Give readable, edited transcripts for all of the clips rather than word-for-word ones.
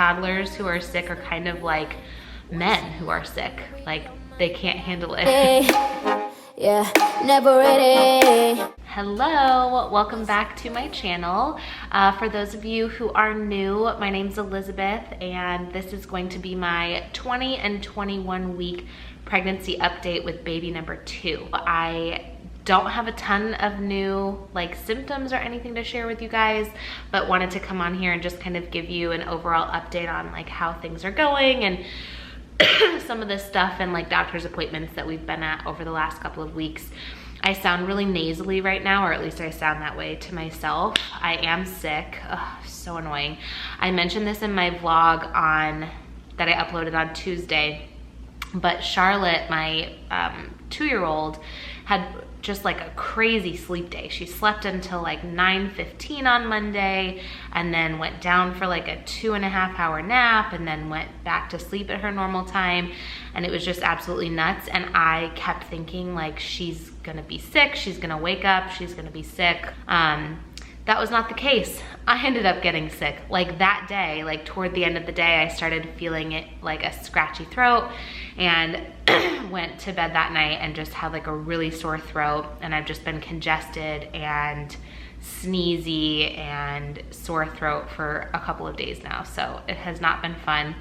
toddlers who are sick are kind of like men who are sick. Like, they can't handle it. Yeah, never ready. Hello, welcome back to my channel. For those of you who are new, my name's Elizabeth, and this is going to be my 20 and 21 week pregnancy update with baby number 2. I don't have a ton of new symptoms or anything to share with you guys, but wanted to come on here and just kind of give you an overall update on how things are going and some of this stuff and doctor's appointments that we've been at over the last couple of weeks. I sound really nasally right now, or at least I sound that way to myself. I am sick. Ugh, so annoying. I mentioned this in my vlog that I uploaded on Tuesday, but Charlotte, my 2-year-old, had just a crazy sleep day. She slept until 9:15 on Monday and then went down for a 2.5 hour nap and then went back to sleep at her normal time. And it was just absolutely nuts. And I kept thinking she's gonna be sick, she's gonna wake up, she's gonna be sick. That was not the case. I ended up getting sick. That day, toward the end of the day, I started feeling it a scratchy throat, and went to bed that night and just had a really sore throat, and I've just been congested and sneezy and sore throat for a couple of days now. So it has not been fun,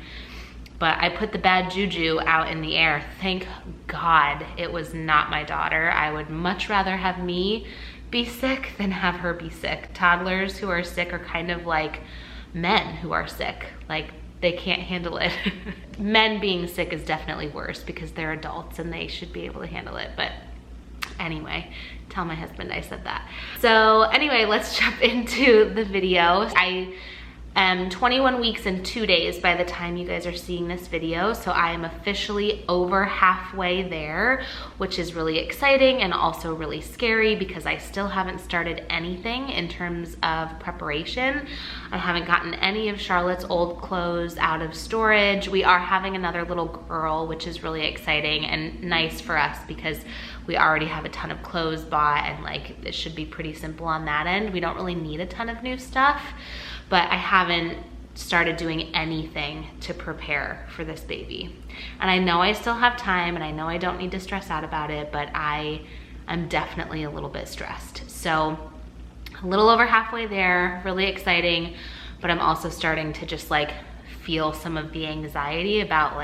but I put the bad juju out in the air. Thank God it was not my daughter. I would much rather have me be sick than have her be sick. Toddlers who are sick are kind of like men who are sick. They can't handle it. Men being sick is definitely worse because they're adults and they should be able to handle it. But anyway, tell my husband I said that. So anyway, let's jump into the video. I am 21 weeks and 2 days by the time you guys are seeing this video. So I am officially over halfway there, which is really exciting and also really scary because I still haven't started anything in terms of preparation. I haven't gotten any of Charlotte's old clothes out of storage. We are having another little girl, which is really exciting and nice for us because we already have a ton of clothes bought and it should be pretty simple on that end. We don't really need a ton of new stuff, but I haven't started doing anything to prepare for this baby. And I know I still have time and I know I don't need to stress out about it, but I am definitely a little bit stressed. So a little over halfway there, really exciting, but I'm also starting to just feel some of the anxiety about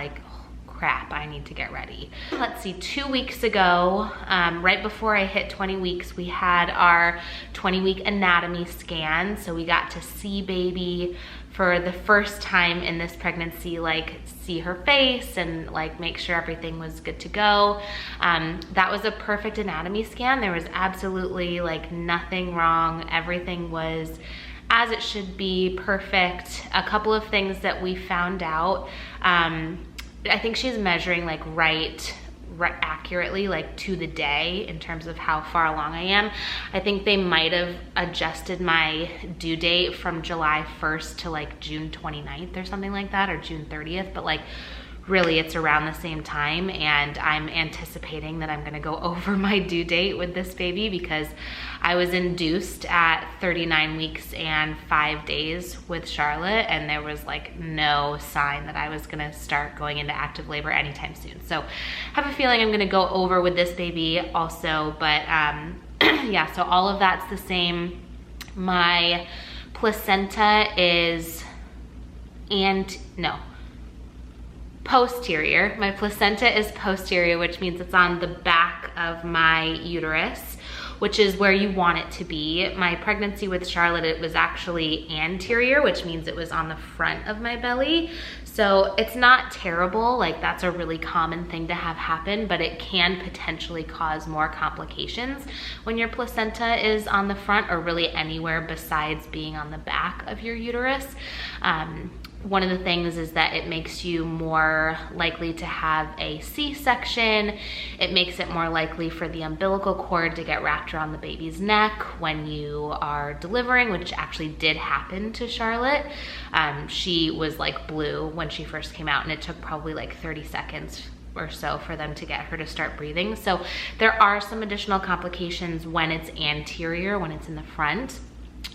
crap, I need to get ready. Let's see, 2 weeks ago, right before I hit 20 weeks, we had our 20-week anatomy scan. So we got to see baby for the first time in this pregnancy, see her face and make sure everything was good to go. That was a perfect anatomy scan. There was absolutely nothing wrong. Everything was as it should be, perfect. A couple of things that we found out, I think she's measuring right accurately, to the day in terms of how far along I am. I think they might have adjusted my due date from July 1st to June 29th or something like that, or June 30th, but really it's around the same time, and I'm anticipating that I'm gonna go over my due date with this baby because I was induced at 39 weeks and 5 days with Charlotte, and there was no sign that I was gonna start going into active labor anytime soon. So I have a feeling I'm gonna go over with this baby also, but yeah, so all of that's the same. My placenta is, posterior. My placenta is posterior, which means it's on the back of my uterus, which is where you want it to be. My pregnancy with Charlotte, it was actually anterior, which means it was on the front of my belly. So it's not terrible, that's a really common thing to have happen, but it can potentially cause more complications when your placenta is on the front or really anywhere besides being on the back of your uterus. One of the things is that it makes you more likely to have a C-section. It makes it more likely for the umbilical cord to get wrapped around the baby's neck when you are delivering, which actually did happen to Charlotte. She was blue when she first came out, and it took probably 30 seconds or so for them to get her to start breathing. So there are some additional complications when it's anterior, when it's in the front.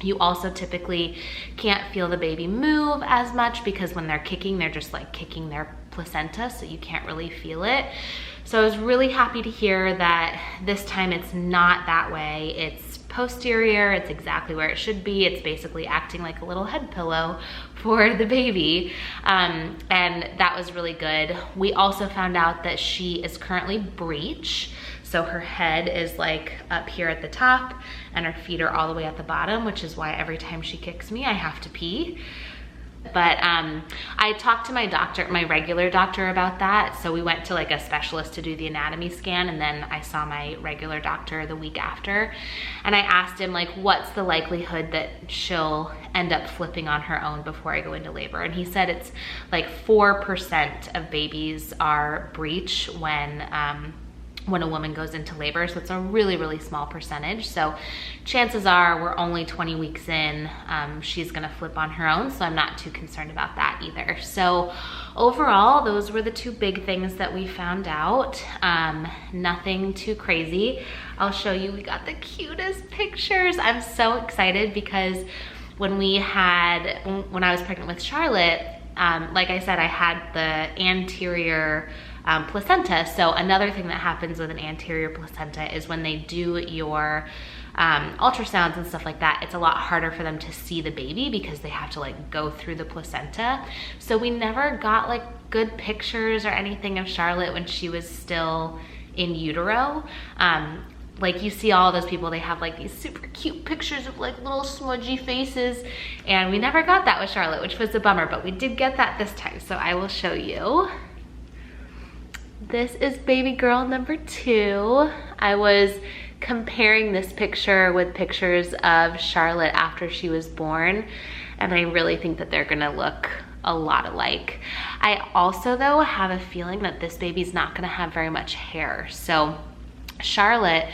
You also typically can't feel the baby move as much because when they're kicking, they're just like kicking their placenta, so you can't really feel it. So I was really happy to hear that this time it's not that way. It's posterior, it's exactly where it should be. It's basically acting like a little head pillow for the baby. And that was really good. We also found out that she is currently breech. So her head is like up here at the top and her feet are all the way at the bottom, which is why every time she kicks me, I have to pee. But I talked to my doctor, my regular doctor, about that. So we went to like a specialist to do the anatomy scan, and then I saw my regular doctor the week after. And I asked him like, what's the likelihood that she'll end up flipping on her own before I go into labor? And he said it's like 4% of babies are breech when a woman goes into labor. So it's a really, really small percentage. So chances are we're only 20 weeks in, she's gonna flip on her own. So I'm not too concerned about that either. So overall, those were the two big things that we found out. Nothing too crazy. I'll show you, we got the cutest pictures. I'm so excited because when I was pregnant with Charlotte, like I said, I had the anterior placenta. So another thing that happens with an anterior placenta is when they do your ultrasounds and stuff like that, it's a lot harder for them to see the baby because they have to like go through the placenta. So we never got like good pictures or anything of Charlotte when she was still in utero. Like you see all those people, they have like these super cute pictures of like little smudgy faces, and we never got that with Charlotte, which was a bummer, but we did get that this time. So I will show you. This is baby girl number 2. I was comparing this picture with pictures of Charlotte after she was born, and I really think that they're gonna look a lot alike. I also though have a feeling that this baby's not gonna have very much hair. So Charlotte,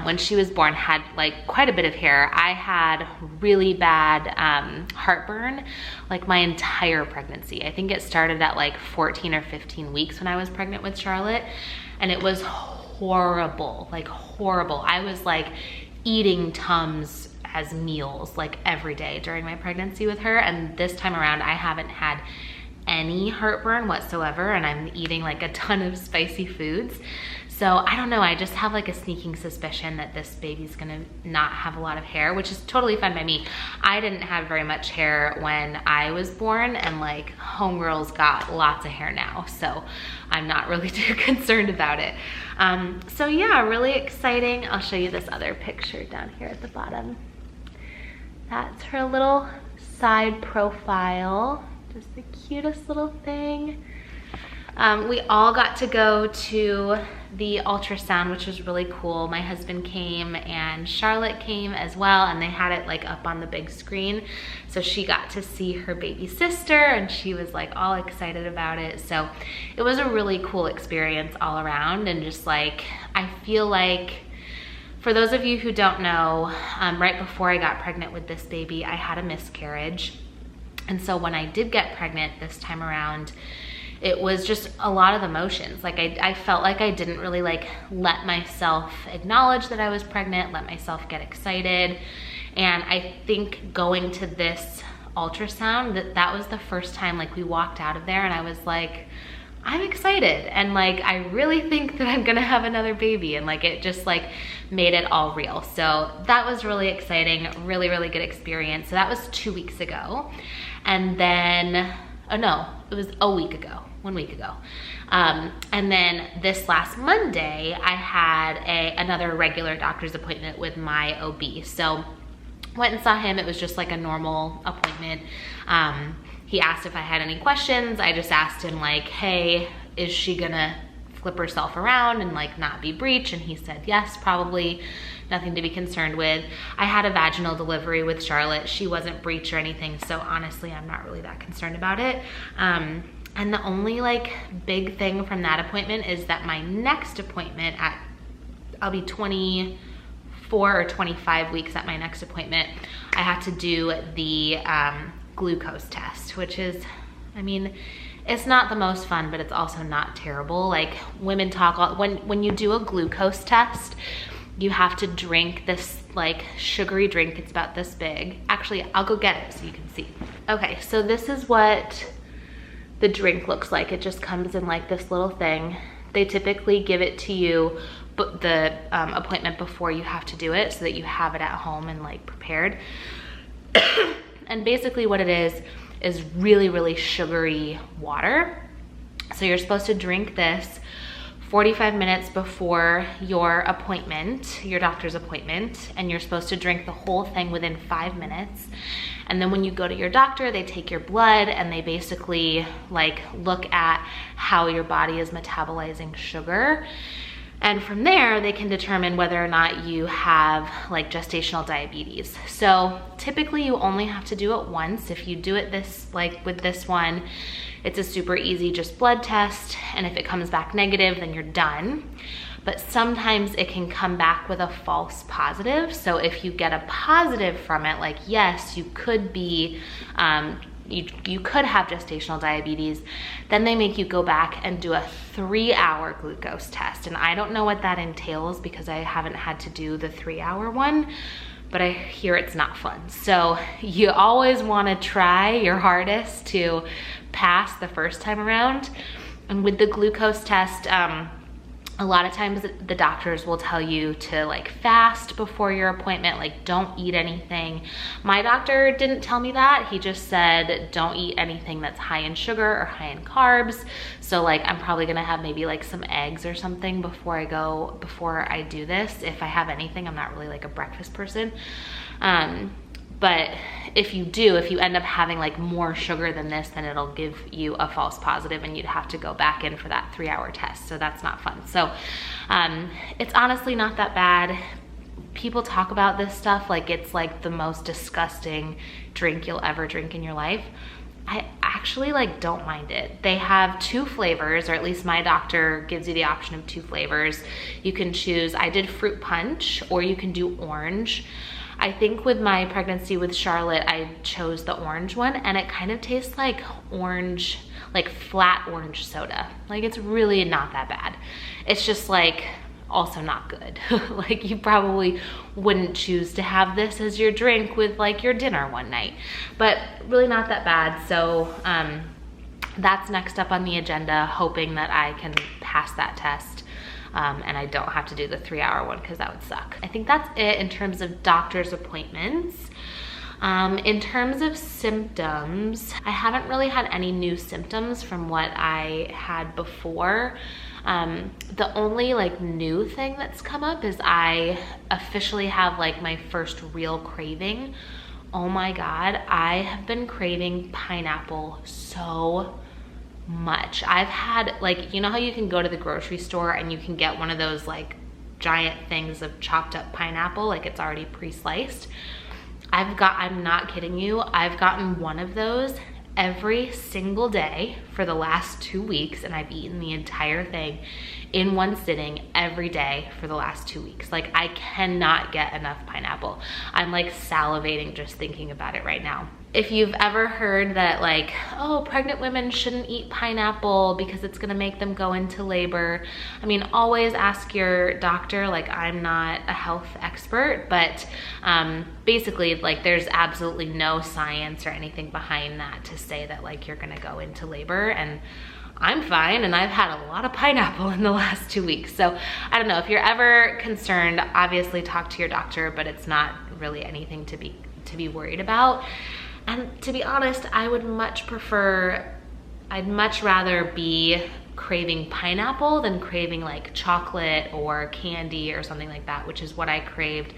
when she was born, had like quite a bit of hair. I had really bad heartburn like my entire pregnancy. I think it started at like 14 or 15 weeks when I was pregnant with Charlotte, and it was horrible, like horrible. I was like eating Tums as meals like every day during my pregnancy with her, and this time around I haven't had any heartburn whatsoever, and I'm eating like a ton of spicy foods. So I don't know, I just have like a sneaking suspicion that this baby's gonna not have a lot of hair, which is totally fine by me. I didn't have very much hair when I was born, and like homegirls got lots of hair now, so I'm not really too concerned about it. So yeah, really exciting. I'll show you this other picture down here at the bottom. That's her little side profile, just the cutest little thing. We all got to go to the ultrasound, which was really cool. My husband came and Charlotte came as well, and they had it like up on the big screen. So she got to see her baby sister, and she was like all excited about it. So it was a really cool experience all around. And just like, I feel like, for those of you who don't know, right before I got pregnant with this baby, I had a miscarriage. And so when I did get pregnant this time around, it was just a lot of emotions. Like I felt like I didn't really like let myself acknowledge that I was pregnant, let myself get excited. And I think going to this ultrasound, that was the first time like we walked out of there and I was like, I'm excited. And like, I really think that I'm gonna have another baby. And like, it just like made it all real. So that was really exciting, really, really good experience. So that was 2 weeks ago. And then, oh no, it was a week ago, 1 week ago. And then this last Monday, I had another regular doctor's appointment with my OB. So went and saw him. It was just like a normal appointment. He asked if I had any questions. I just asked him like, hey, is she gonna flip herself around and like not be breech? And he said, yes, probably, nothing to be concerned with. I had a vaginal delivery with Charlotte. She wasn't breech or anything. So honestly, I'm not really that concerned about it. And the only like big thing from that appointment is that my next appointment I'll be 24 or 25 weeks at my next appointment. I have to do the glucose test, which is, I mean, it's not the most fun, but it's also not terrible. Like women talk, when you do a glucose test, you have to drink this like sugary drink. It's about this big. Actually, I'll go get it so you can see. Okay, so this is what the drink looks like. It just comes in like this little thing. They typically give it to you but the appointment before you have to do it so that you have it at home and like prepared. And basically what it is really, really sugary water. So you're supposed to drink this 45 minutes before your appointment, your doctor's appointment, and you're supposed to drink the whole thing within 5 minutes. And then when you go to your doctor, they take your blood and they basically like look at how your body is metabolizing sugar. And from there, they can determine whether or not you have like gestational diabetes. So typically you only have to do it once. If you do it with this one, it's a super easy just blood test. And if it comes back negative, then you're done. But sometimes it can come back with a false positive. So if you get a positive from it, like yes, you could be, you could have gestational diabetes, then they make you go back and do a 3-hour glucose test. And I don't know what that entails because I haven't had to do the 3-hour one, but I hear it's not fun. So you always wanna try your hardest to pass the first time around. And with the glucose test, a lot of times the doctors will tell you to like fast before your appointment, like don't eat anything. My doctor didn't tell me that. He just said don't eat anything that's high in sugar or high in carbs. So like I'm probably gonna have maybe like some eggs or something before I do this. If I have anything, I'm not really like a breakfast person. But if you end up having like more sugar than this, then it'll give you a false positive and you'd have to go back in for that 3-hour test. So that's not fun. So it's honestly not that bad. People talk about this stuff like it's like the most disgusting drink you'll ever drink in your life. I actually like don't mind it. They have 2 flavors, or at least my doctor gives you the option of 2 flavors. You can choose, I did fruit punch, or you can do orange. I think with my pregnancy with Charlotte, I chose the orange one and it kind of tastes like orange, like flat orange soda. Like it's really not that bad. It's just like also not good. Like you probably wouldn't choose to have this as your drink with like your dinner one night, but really not that bad. So that's next up on the agenda, hoping that I can pass that test. And I don't have to do the 3-hour one because that would suck. I think that's it in terms of doctor's appointments. In terms of symptoms, I haven't really had any new symptoms from what I had before. The only like new thing that's come up is I officially have like my first real craving. Oh my God, I have been craving pineapple so much. I've had like, you know how you can go to the grocery store and you can get one of those like giant things of chopped up pineapple, like it's already pre-sliced. I'm not kidding you, I've gotten one of those every single day for the last 2 weeks, and I've eaten the entire thing in one sitting every day for the last 2 weeks. Like I cannot get enough pineapple. I'm like salivating just thinking about it right now. If you've ever heard that like, oh, pregnant women shouldn't eat pineapple because it's gonna make them go into labor, I mean, always ask your doctor. Like I'm not a health expert, but basically like there's absolutely no science or anything behind that to say that like you're gonna go into labor. And I'm fine, and I've had a lot of pineapple in the last 2 weeks. So I don't know, if you're ever concerned, obviously talk to your doctor, but it's not really anything to be worried about. And to be honest, I'd much rather be craving pineapple than craving like chocolate or candy or something like that, which is what I craved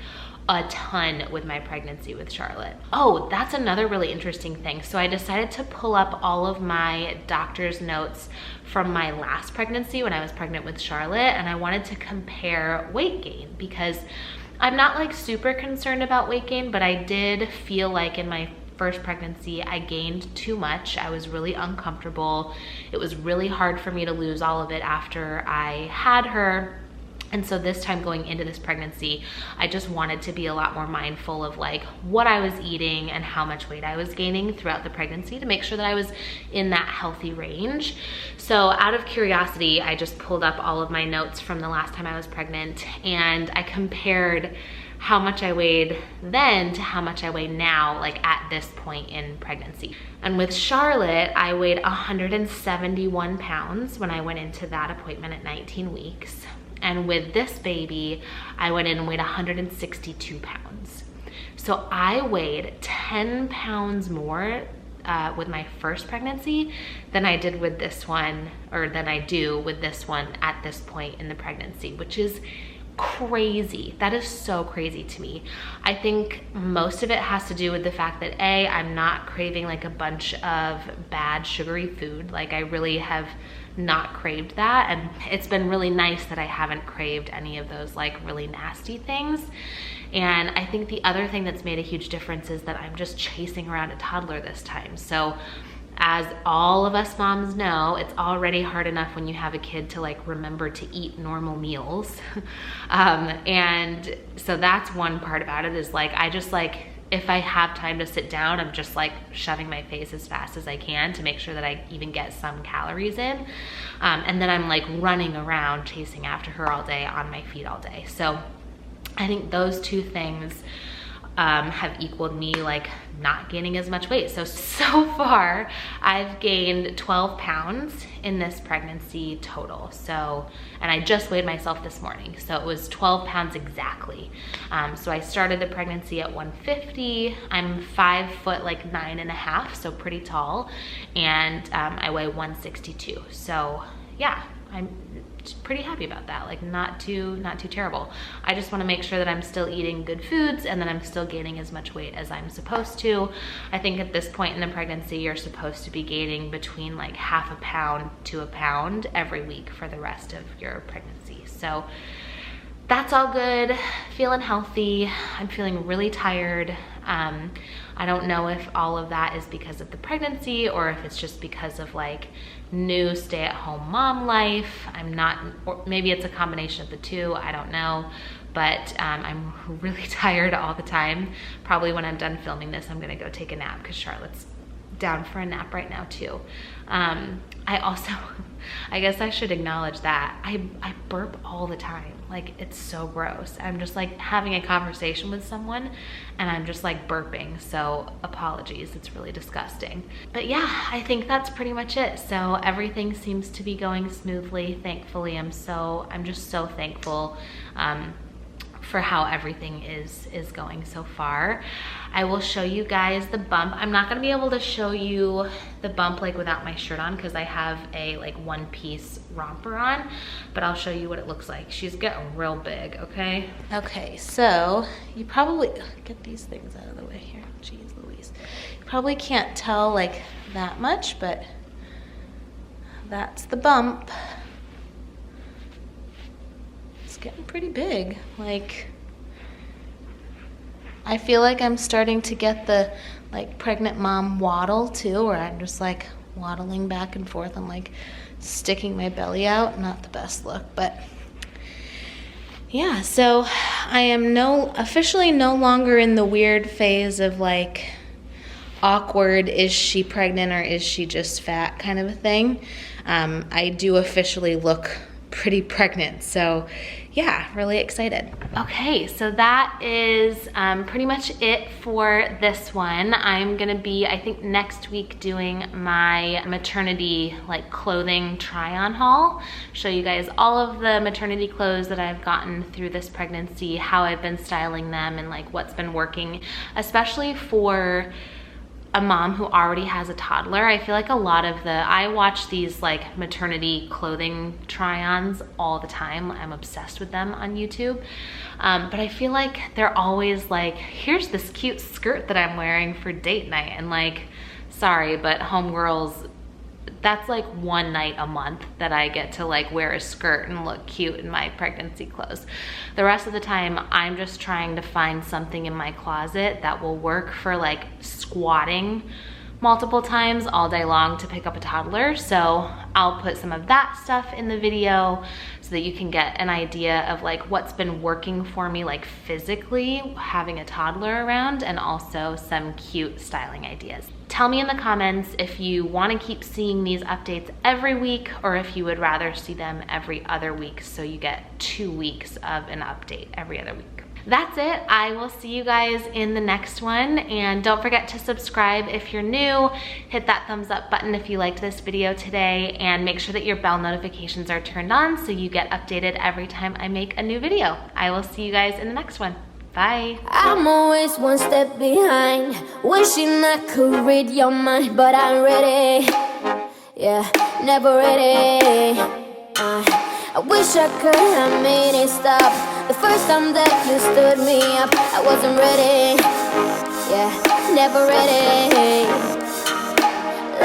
a ton with my pregnancy with Charlotte. Oh, that's another really interesting thing. So I decided to pull up all of my doctor's notes from my last pregnancy when I was pregnant with Charlotte, and I wanted to compare weight gain because I'm not like super concerned about weight gain, but I did feel like in my first pregnancy, I gained too much. I was really uncomfortable. It was really hard for me to lose all of it after I had her. And so this time going into this pregnancy, I just wanted to be a lot more mindful of like what I was eating and how much weight I was gaining throughout the pregnancy to make sure that I was in that healthy range. So out of curiosity, I just pulled up all of my notes from the last time I was pregnant, and I compared how much I weighed then to how much I weigh now, like at this point in pregnancy. And with Charlotte, I weighed 171 pounds when I went into that appointment at 19 weeks. And with this baby, I went in and weighed 162 pounds. So I weighed 10 pounds more with my first pregnancy than I did with this one, or than I do with this one at this point in the pregnancy, which is crazy. That is so crazy to me. I think most of it has to do with the fact that I'm not craving like a bunch of bad sugary food. Like I really have not craved that, and it's been really nice that I haven't craved any of those like really nasty things. And I think the other thing that's made a huge difference is that I'm just chasing around a toddler this time. So as all of us moms know, it's already hard enough when you have a kid to like remember to eat normal meals. And so that's one part about it, is like, I just like, if I have time to sit down, I'm just like shoving my face as fast as I can to make sure that I even get some calories in. And then I'm like running around chasing after her all day on my feet all day. So I think those two things have equaled me like not gaining as much weight. So far I've gained 12 pounds in this pregnancy total. So, and I just weighed myself this morning. So it was 12 pounds exactly. So I started the pregnancy at 150. I'm 5 foot like 9.5, so pretty tall. And I weigh 162. So yeah, I'm pretty happy about that. Like not too terrible. I just want to make sure that I'm still eating good foods and that I'm still gaining as much weight as I'm supposed to. I think at this point in the pregnancy, you're supposed to be gaining between like half a pound to a pound every week for the rest of your pregnancy. So that's all good. Feeling healthy. I'm feeling really tired. I don't know if all of that is because of the pregnancy or if it's just because of like new stay-at-home mom life. I'm not, or maybe it's a combination of the two, I don't know. But I'm really tired all the time. Probably when I'm done filming this, I'm gonna go take a nap because Charlotte's down for a nap right now too. I also, I guess I should acknowledge that I burp all the time. Like it's so gross. I'm just like having a conversation with someone and I'm just like burping. So apologies, it's really disgusting. But yeah, I think that's pretty much it. So everything seems to be going smoothly. Thankfully, I'm just so thankful for how everything is going so far. I will show you guys the bump. I'm not gonna be able to show you the bump like without my shirt on because I have a like one-piece romper on, but I'll show you what it looks like. She's getting real big, okay? Okay, so you probably, get these things out of the way here. Jeez Louise. You probably can't tell like that much, but that's the bump. Getting pretty big. Like I feel like I'm starting to get the like pregnant mom waddle too, where I'm just like waddling back and forth. I'm like sticking my belly out. Not the best look, but yeah, so I am officially no longer in the weird phase of like awkward, is she pregnant or is she just fat kind of a thing. I do officially look pretty pregnant, so yeah, really excited. Okay, so that is pretty much it for this one. I'm gonna be, I think next week, doing my maternity like clothing try-on haul. Show you guys all of the maternity clothes that I've gotten through this pregnancy, how I've been styling them, and like what's been working, especially for a mom who already has a toddler. I feel like a lot of I watch these like maternity clothing try-ons all the time. I'm obsessed with them on YouTube. But I feel like they're always like, here's this cute skirt that I'm wearing for date night. And like, sorry, but homegirls, that's like one night a month that I get to like wear a skirt and look cute in my pregnancy clothes. The rest of the time, I'm just trying to find something in my closet that will work for like squatting multiple times all day long to pick up a toddler. So I'll put some of that stuff in the video so that you can get an idea of like what's been working for me, like physically having a toddler around, and also some cute styling ideas. Tell me in the comments if you want to keep seeing these updates every week or if you would rather see them every other week, so you get 2 weeks of an update every other week. That's it. I will see you guys in the next one, and don't forget to subscribe if you're new. Hit that thumbs up button if you liked this video today, and make sure that your bell notifications are turned on so you get updated every time I make a new video. I will see you guys in the next one. Bye. I'm always one step behind, wishing I could read your mind, but I'm ready. Yeah, never ready. I wish I could have made it stop the first time that you stood me up. I wasn't ready. Yeah, never ready.